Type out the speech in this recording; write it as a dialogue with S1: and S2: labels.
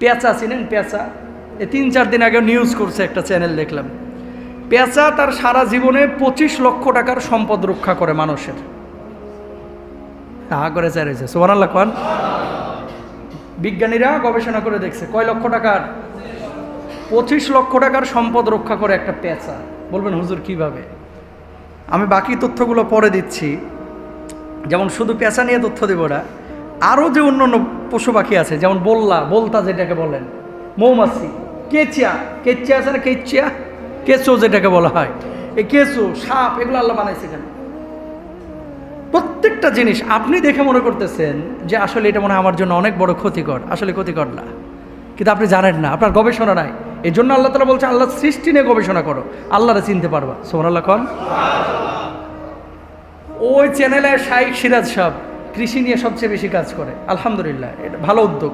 S1: পেঁচা চিনেন? পেঁচা এই 3-4 দিন আগে নিউজ করছে একটা চ্যানেল দেখলাম। পেঁচা তার সারা জীবনে 25 লক্ষ টাকার সম্পদ রক্ষা করে মানুষের। করে চাইছে সুবহানাল্লাহ কোন। বিজ্ঞানীরা গবেষণা করে দেখছে কয় লক্ষ টাকার? 25 লক্ষ টাকার সম্পদ রক্ষা করে একটা পেঁচা। বলবেন হুজুর কিভাবে? আমি বাকি তথ্যগুলো পরে দিচ্ছি। যেমন শুধু পেঁচা নিয়ে তথ্য দেব না, আরও যে অন্য পশু পাখি আছে, যেমন বলতা যেটাকে বলেন, মৌমাছি, কেঁচিয়া আছে না, কেঁচো যেটাকে বলা হয়, এই কেঁচো, সাপ, এগুলো আল্লাহ বানাইছে কেন? প্রত্যেকটা জিনিস আপনি দেখে মনে করতেছেন যে আসলে এটা মনে হয় আমার জন্য অনেক বড় ক্ষতিকর, আসলে ক্ষতিকর না, কিন্তু আপনি জানেন না, আপনার গবেষণা নাই। এই জন্য আল্লাহ তাআলা বলছে আল্লাহ সৃষ্টি নিয়ে গবেষণা করো, আল্লাহরে চিনতে পারবা। সুবহানাল্লাহ কোন। ওই চ্যানেলে শাইখ সিরাজ সাহেব কৃষি নিয়ে সবচেয়ে বেশি কাজ করে, আলহামদুলিল্লাহ, এটা ভালো উদ্যোগ।